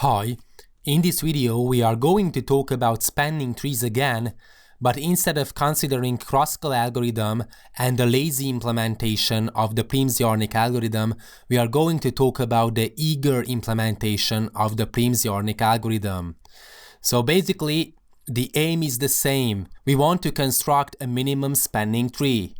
Hi, in this video we are going to talk about spanning trees again, but instead of considering classical algorithm and the lazy implementation of the Prim-Zjarnik algorithm, we are going to talk about the eager implementation of the Prim-Zjarnik algorithm. So basically, the aim is the same. We want to construct a minimum spanning tree.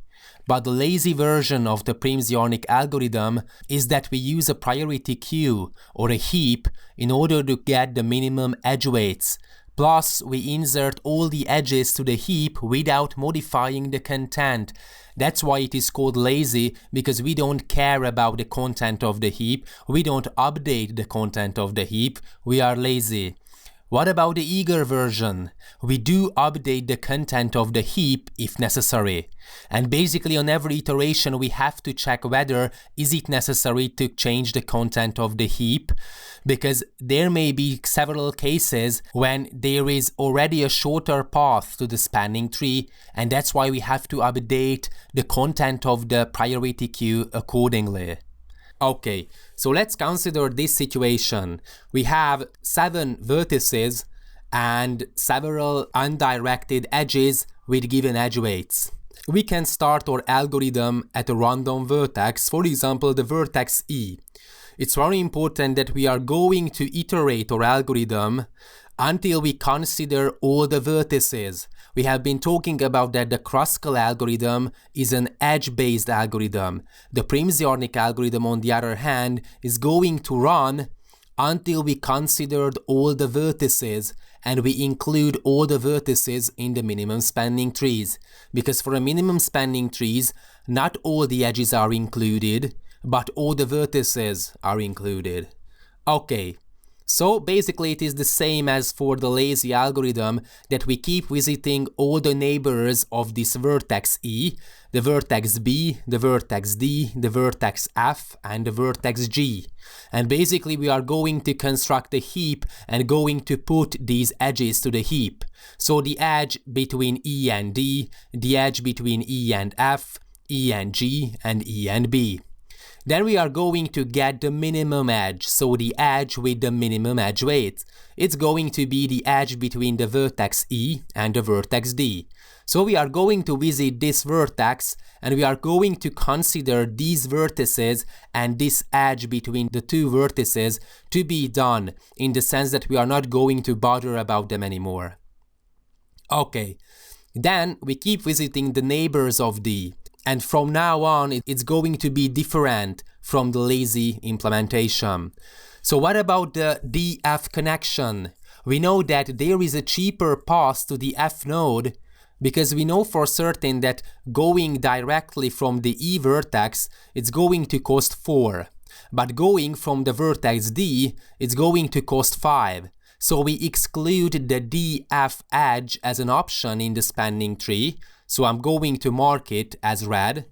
But the lazy version of the Prim-Zjarnik algorithm is that we use a priority queue or a heap in order to get the minimum edge weights. Plus, we insert all the edges to the heap without modifying the content. That's why it is called lazy, because we don't care about the content of the heap, we don't update the content of the heap, we are lazy. What about the eager version? We do update the content of the heap if necessary. And basically on every iteration we have to check whether is it necessary to change the content of the heap, because there may be several cases when there is already a shorter path to the spanning tree, and that's why we have to update the content of the priority queue accordingly. Okay, so let's consider this situation. We have 7 vertices and several undirected edges with given edge weights. We can start our algorithm at a random vertex, for example the vertex E. It's very important that we are going to iterate our algorithm until we consider all the vertices. We have been talking about that the classical algorithm is an edge-based algorithm. The Prim-Zjarnik algorithm, on the other hand, is going to run until we considered all the vertices and we include all the vertices in the minimum spanning trees. Because for a minimum spanning trees, not all the edges are included, but all the vertices are included. Okay. So basically it is the same as for the lazy algorithm, that we keep visiting all the neighbors of this vertex E, the vertex B, the vertex D, the vertex F and the vertex G. And basically we are going to construct a heap and going to put these edges to the heap. So the edge between E and D, the edge between E and F, E and G and E and B. Then we are going to get the minimum edge, so the edge with the minimum edge weight. It's going to be the edge between the vertex E and the vertex D. So we are going to visit this vertex and we are going to consider these vertices and this edge between the two vertices to be done, in the sense that we are not going to bother about them anymore. Okay, then we keep visiting the neighbors of D. And from now on, it's going to be different from the lazy implementation. So what about the D-F connection? We know that there is a cheaper path to the F node, because we know for certain that going directly from the E vertex, it's going to cost 4. But going from the vertex D, it's going to cost 5. So we exclude the D-F edge as an option in the spanning tree. So I'm going to mark it as red.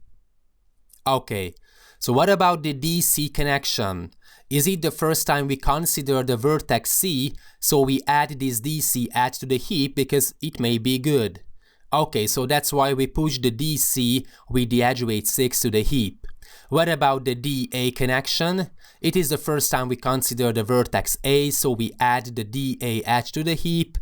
Okay, so what about the DC connection? Is it the first time we consider the vertex C, so we add this DC edge to the heap because it may be good? Okay, so that's why we push the DC with the edge weight 6 to the heap. What about the DA connection? It is the first time we consider the vertex A, so we add the DA edge to the heap.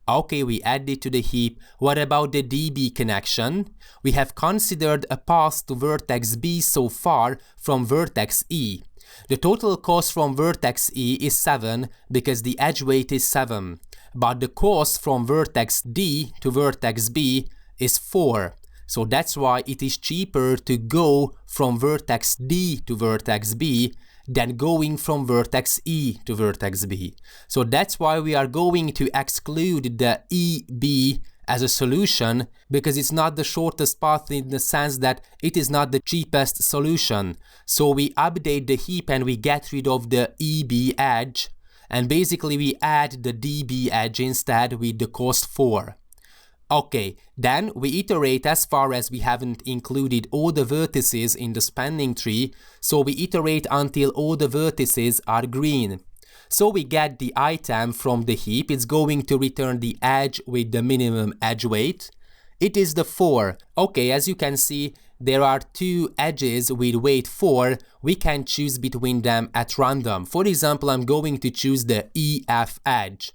Okay, we add it to the heap. What about the DB connection? We have considered a path to vertex B so far from vertex E. The total cost from vertex E is 7 because the edge weight is 7. But the cost from vertex D to vertex B is 4. So that's why it is cheaper to go from vertex D to vertex B than going from vertex E to vertex B. So that's why we are going to exclude the EB as a solution, because it's not the shortest path in the sense that it is not the cheapest solution. So we update the heap and we get rid of the EB edge, and basically we add the DB edge instead with the cost 4. Okay, then we iterate as far as we haven't included all the vertices in the spanning tree, so we iterate until all the vertices are green. So we get the item from the heap, it's going to return the edge with the minimum edge weight. It is the 4. Okay, as you can see, there are two edges with weight 4, we can choose between them at random. For example, I'm going to choose the EF edge.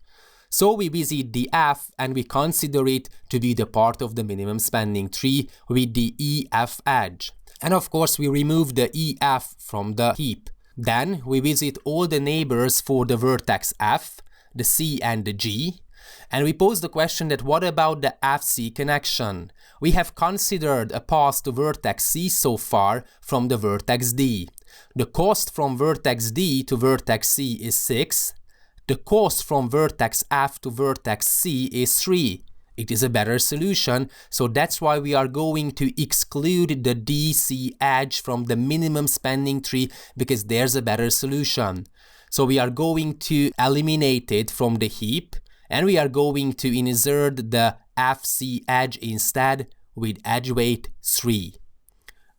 So we visit the F and we consider it to be the part of the minimum spanning tree with the EF edge. And of course we remove the EF from the heap. Then we visit all the neighbors for the vertex F, the C and the G. And we pose the question that what about the FC connection? We have considered a path to vertex C so far from the vertex D. The cost from vertex D to vertex C is 6. The cost from vertex F to vertex C is 3. It is a better solution, so that's why we are going to exclude the DC edge from the minimum spanning tree, because there's a better solution. So we are going to eliminate it from the heap, and we are going to insert the FC edge instead with edge weight 3.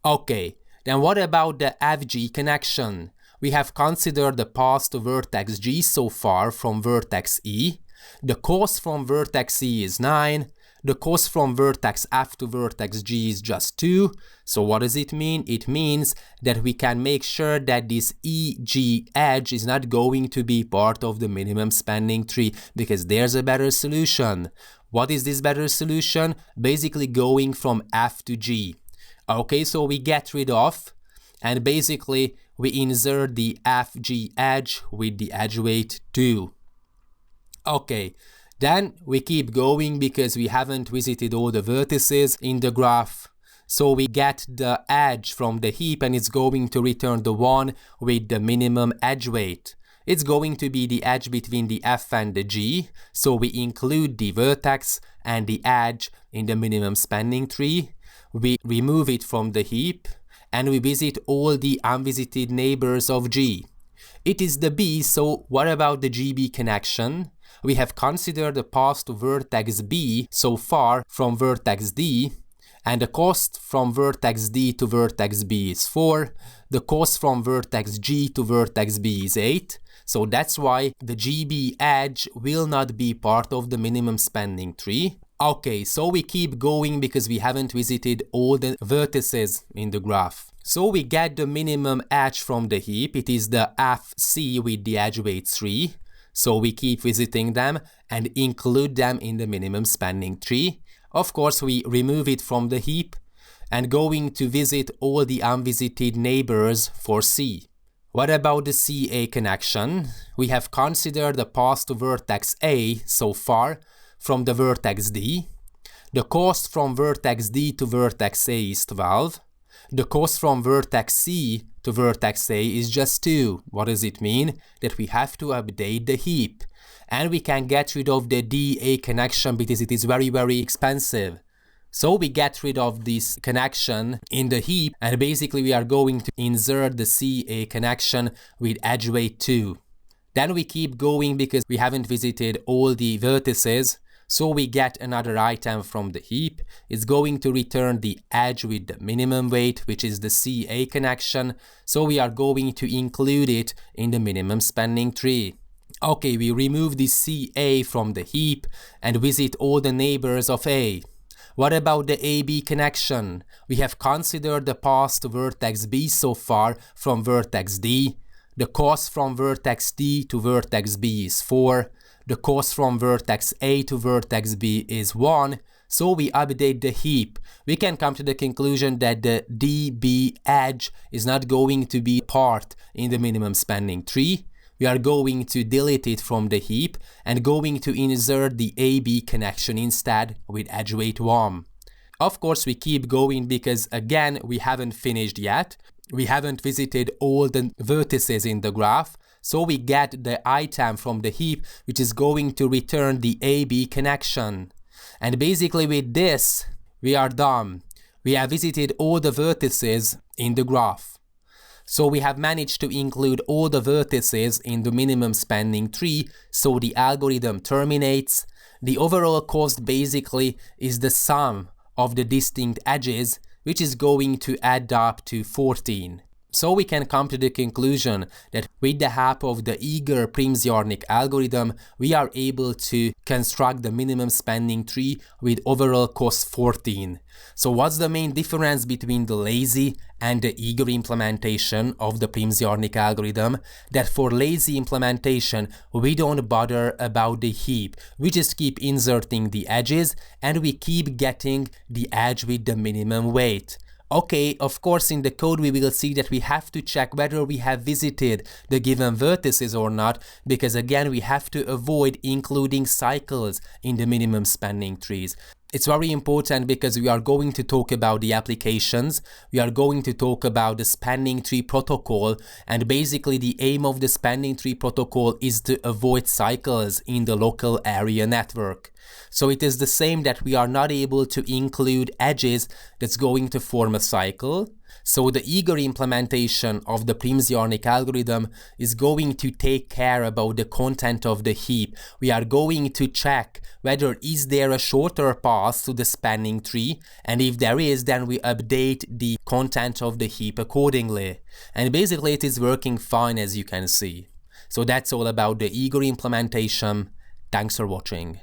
Okay, then what about the FG connection? We have considered the path to vertex G so far from vertex E. The cost from vertex E is 9. The cost from vertex F to vertex G is just 2. So what does it mean? It means that we can make sure that this EG edge is not going to be part of the minimum spanning tree, because there's a better solution. What is this better solution? Basically going from F to G. Okay, so we get rid of, and basically we insert the FG edge with the edge weight 2. Okay, then we keep going because we haven't visited all the vertices in the graph. So we get the edge from the heap and it's going to return the one with the minimum edge weight. It's going to be the edge between the F and the G, so we include the vertex and the edge in the minimum spanning tree. We remove it from the heap and we visit all the unvisited neighbors of G. It is the B, so what about the GB connection? We have considered the path to vertex B so far from vertex D, and the cost from vertex D to vertex B is 4. The cost from vertex G to vertex B is 8. So that's why the GB edge will not be part of the minimum spanning tree. Okay, so we keep going because we haven't visited all the vertices in the graph. So we get the minimum edge from the heap. It is the FC with the edge weight 3. So we keep visiting them and include them in the minimum spanning tree. Of course, we remove it from the heap and going to visit all the unvisited neighbors for C. What about the CA connection? We have considered the path to vertex A so far from the vertex D. The cost from vertex D to vertex A is 12. The cost from vertex C to vertex A is just 2. What does it mean? That we have to update the heap. And we can get rid of the DA connection because it is very, very expensive. So we get rid of this connection in the heap and basically we are going to insert the CA connection with edge weight 2. Then we keep going because we haven't visited all the vertices. So we get another item from the heap. It's going to return the edge with the minimum weight, which is the CA connection. So we are going to include it in the minimum spanning tree. Okay, we remove the CA from the heap and visit all the neighbors of A. What about the AB connection? We have considered the path to vertex B so far from vertex D. The cost from vertex D to vertex B is 4. The cost from vertex A to vertex B is 1, so we update the heap. We can come to the conclusion that the DB edge is not going to be part in the minimum spanning tree. We are going to delete it from the heap and going to insert the AB connection instead with edge weight 1. Of course, we keep going because again, we haven't finished yet. We haven't visited all the vertices in the graph. So we get the item from the heap, which is going to return the AB connection. And basically with this, we are done. We have visited all the vertices in the graph. So we have managed to include all the vertices in the minimum spanning tree, so the algorithm terminates. The overall cost basically is the sum of the distinct edges, which is going to add up to 14. So we can come to the conclusion that with the help of the eager Prim-Zjarnik algorithm, we are able to construct the minimum spending tree with overall cost 14. So what's the main difference between the lazy and the eager implementation of the Prim-Zjarnik algorithm? That for lazy implementation, we don't bother about the heap. We just keep inserting the edges and we keep getting the edge with the minimum weight. Okay, of course in the code we will see that we have to check whether we have visited the given vertices or not, because again we have to avoid including cycles in the minimum spending trees. It's very important because we are going to talk about the applications, we are going to talk about the spending tree protocol, and basically the aim of the spending tree protocol is to avoid cycles in the local area network. So it is the same that we are not able to include edges that's going to form a cycle. So the eager implementation of the Prim-Zjarnik algorithm is going to take care about the content of the heap. We are going to check whether is there a shorter path to the spanning tree, and if there is, then we update the content of the heap accordingly. And basically it is working fine, as you can see. So that's all about the eager implementation. Thanks for watching.